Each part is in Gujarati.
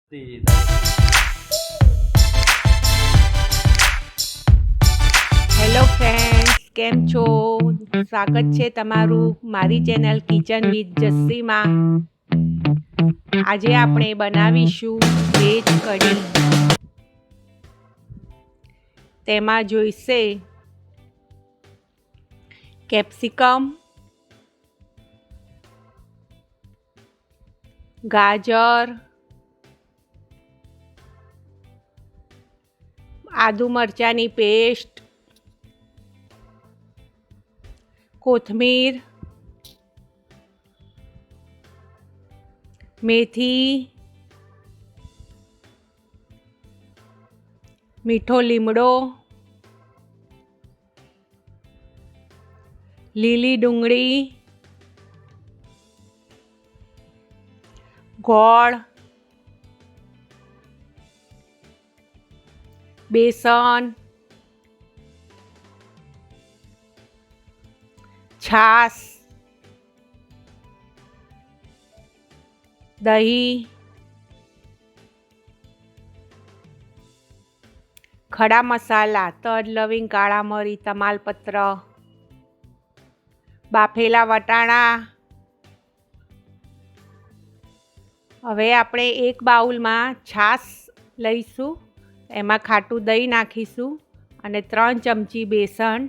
હેલો ફ્રેન્ડ્સ, કેમ છો? સ્વાગત છે તમારું મારી ચેનલ કિચન વિથ જસ્સીમાં. આજે આપણે બનાવીશું વેજ કઢી. તેમાં જોઈશે કેપ્સિકમ, ગાજર, આદુ મરચાંની પેસ્ટ, કોથમીર, મેથી, મીઠો લીમડો, લીલી ડુંગળી, ગોળ, બેસન, છાશ, દહીં, ખડા મસાલા, તજ, લવિંગ, કાળા મરી, તમાલપત્ર, બાફેલા વટાણા. હવે આપણે એક બાઉલમાં છાશ લઈશું, એમાં ખાટું દહીં નાખીશું અને 3 ચમચી બેસન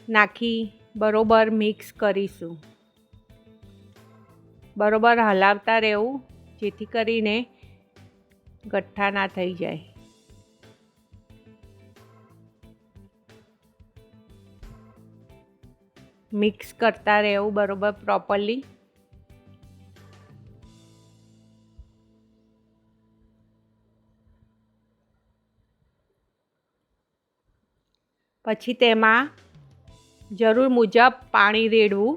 નાખી બરોબર મિક્સ કરીશું. બરોબર હલાવતા રહેવું જેથી કરીને ગઠ્ઠા ના થઈ જાય. મિક્સ કરતા રહેવું બરોબર પ્રોપરલી. પછી તેમાં જરૂર મુજબ પાણી રેડવું.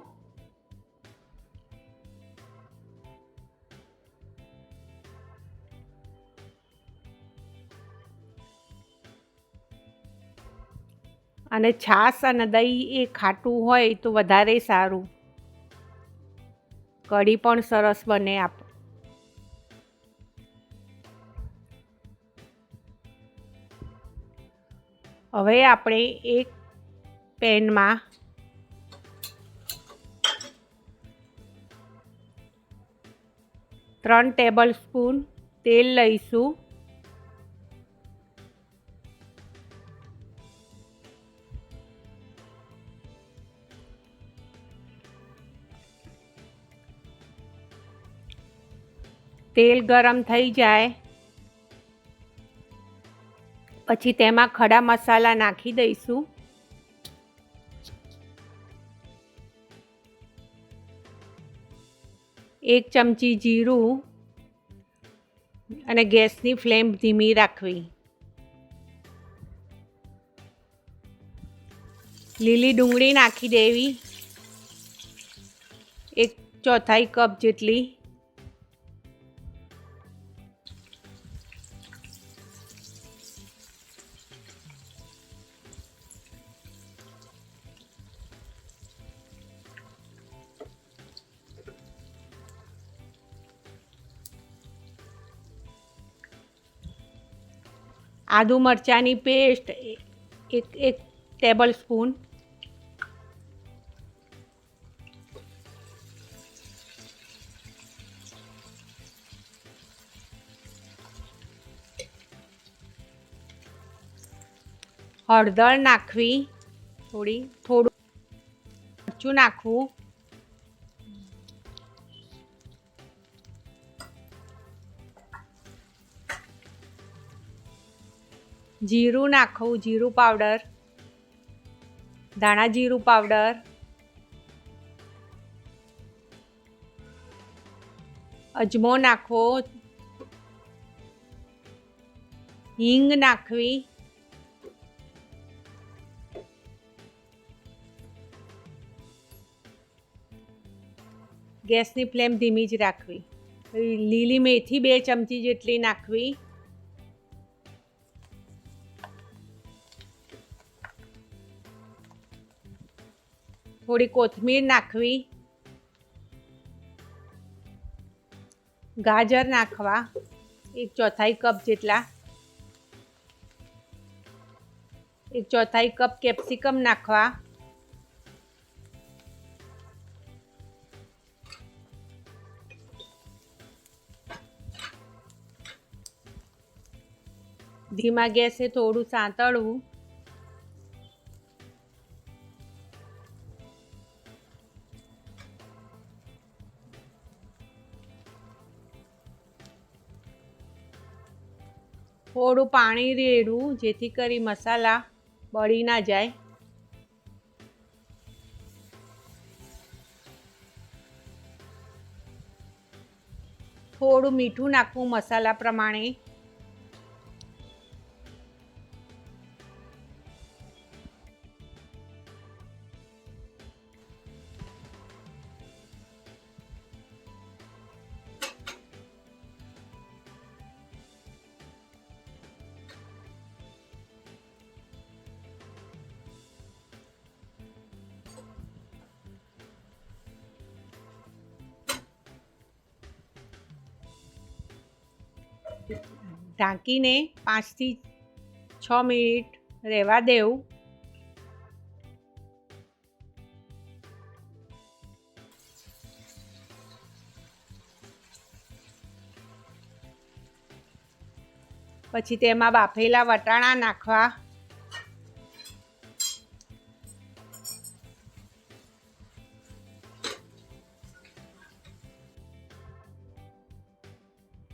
અને છાશ અને દહીં એ ખાટું હોય તો વધારે સારું, કઢી પણ સરસ બને. હવે આપણે એક પેનમાં ત્રણ ટેબલ સ્પૂન તેલ લઈશું. તેલ ગરમ થઈ જાય પછી તેમાં ખડા મસાલા નાખી દઈશું. એક ચમચી જીરું અને ગેસની ફ્લેમ ધીમી રાખવી. લીલી ડુંગળી નાખી દેવી, 1/4 કપ જેટલી. આદુ મરચાંની પેસ્ટ એક ટેબલ સ્પૂન. હળદર નાખવી, થોડું મરચું નાખવું. જીરું નાખવું, જીરું પાવડર, ધાણા જીરું પાવડર, અજમો નાખવો, હિંગ નાખવી. ગેસની ફ્લેમ ધીમી જ રાખવી. લીલી મેથી 2 ચમચી જેટલી નાખવી. થોડી કોથમીર નાખવી. ગાજર નાખવા 1/4 કપ જેટલા, 1/4 કપ કેપ્સિકમ નાખવા, ધીમા ગેસે થોડું સાંતળવું, થોડું પાણી રેડવું જેથી કરી મસાલા બળી ના જાય, થોડું મીઠું નાખવું મસાલા પ્રમાણે, ઢાંકીને 5 થી 6 મિનિટ રહેવા દેવું. પછી તેમાં બાફેલા વટાણા નાખવા,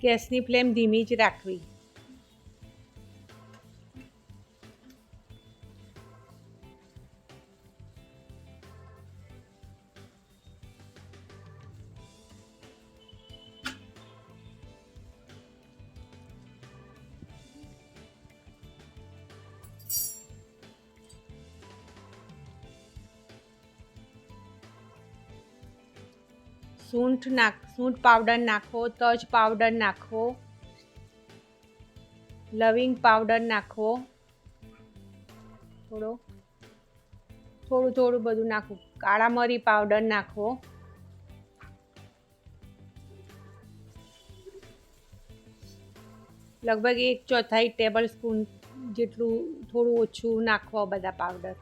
ગેસની ફ્લેમ ધીમી જ રાખવી. સૂંઠ પાવડર નાખવો, તજ પાવડર નાખવો, લવિંગ પાવડર નાખવો, થોડું બધું નાખવું. કાળા મરી પાવડર નાખવો, લગભગ 1/4 ટેબલ સ્પૂન જેટલું, થોડું ઓછું નાખવો બધા પાવડર.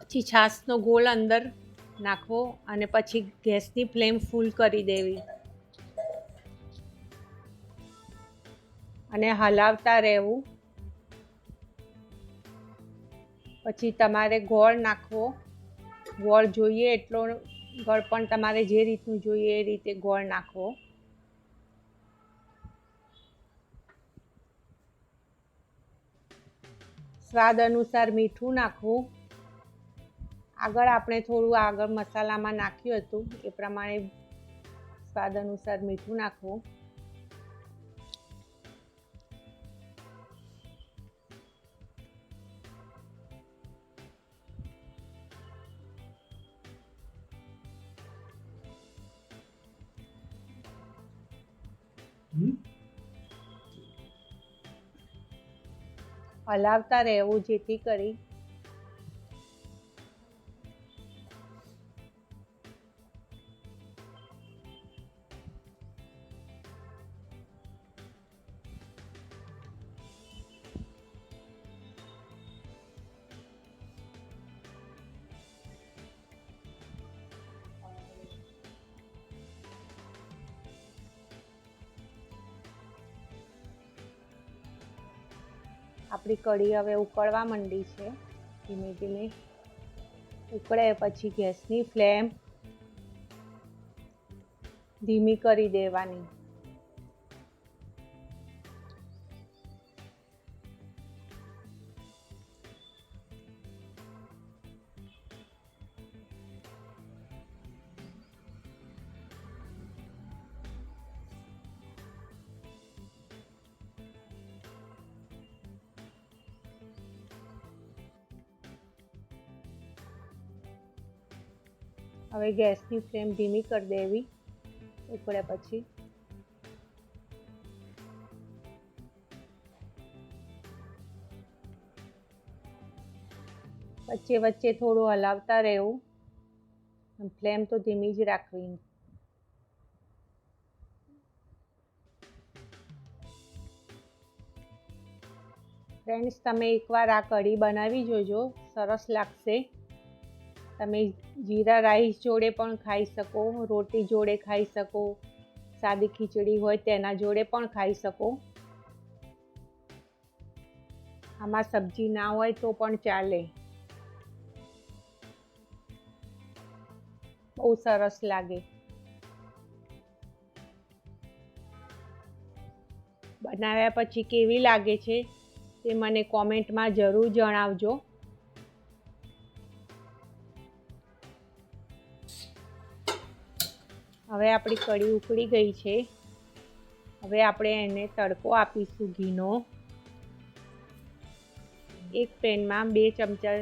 પછી છાશનો ગોળ અંદર નાખવો અને પછી ગેસની ફ્લેમ ફૂલ કરી દેવી અને હલાવતા રહેવું. પછી તમારે ગોળ નાખવો, ગોળ જોઈએ એટલો ગોળ પણ તમારે જે રીતનું જોઈએ એ રીતે ગોળ નાખવો. સ્વાદ અનુસાર મીઠું નાખવું. આપણે થોડું મસાલામાં નાખ્યું હતું એ પ્રમાણે સ્વાદ અનુસાર મીઠું નાખવું. હલાવતા રહેવું જેથી કરી આપણી કઢી હવે ઉકળવા માંડી છે. ધીમે ધીમે ઉકળે પછી ગેસની ફ્લેમ ધીમી કરી દેવાની. હવે ગેસની ફ્લેમ ધીમી કરી દેવી ઉકળ્યા પછી. વચ્ચે થોડું હલાવતા રહેવું. ફ્લેમ તો ધીમી જ રાખવી. ફ્રેન્ડ્સ, તમે એકવાર આ કઢી બનાવી જોજો, સરસ લાગશે. તમે જીરા રાઈસ જોડે પણ ખાઈ શકો, રોટી જોડે ખાઈ શકો, સાદી ખીચડી હોય તેના જોડે પણ ખાઈ શકો. આમાં સબ્જી ના હોય તો પણ ચાલે. બહુ સરસ લાગે. બનાવ્યા પછી કેવી લાગે છે તે મને કોમેન્ટમાં જરૂર જણાવજો. હવે આપણી કઢી ઉકળી ગઈ છે. હવે આપણે એને તડકો આપીશું ઘીનો. એક પેનમાં 2 ચમચા,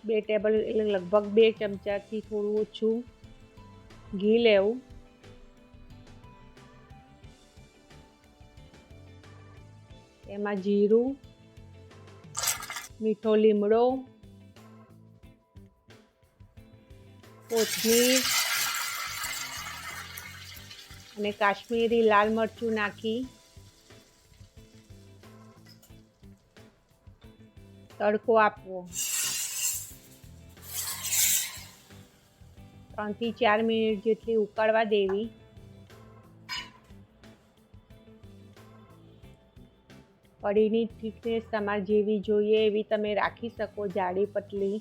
2 ટેબલ એટલે લગભગ 2 ચમચાથી થોડું ઓછું ઘી લેવું. એમાં જીરું, મીઠો લીમડો, કોથમીર અને કાશ્મીરી લાલ મરચું નાખી તડકો આપવો. 3 થી 4 મિનિટ જેટલી ઉકળવા દેવી. કઢીની થિકનેસ તમારે જેવી જોઈએ એવી તમે રાખી શકો, જાડી પતલી.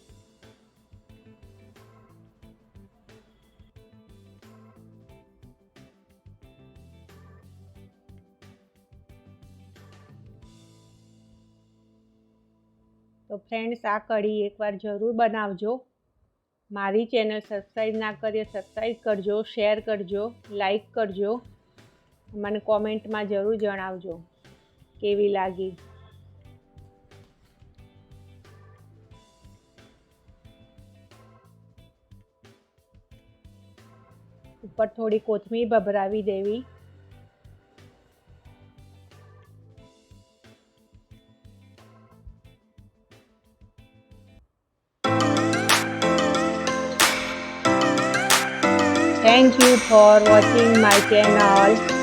તો ફ્રેન્ડ્સ, આ કઢી એકવાર જરૂર બનાવજો. મારી ચેનલ સબસ્ક્રાઈબ ના કરીએ સબસ્ક્રાઈબ કરજો, શેર કરજો, લાઈક કરજો. મને કોમેન્ટમાં જરૂર જણાવજો કેવી લાગી. ઉપર થોડી કોથમીર ભભરાવી દેવી. Thank you for watching my channel.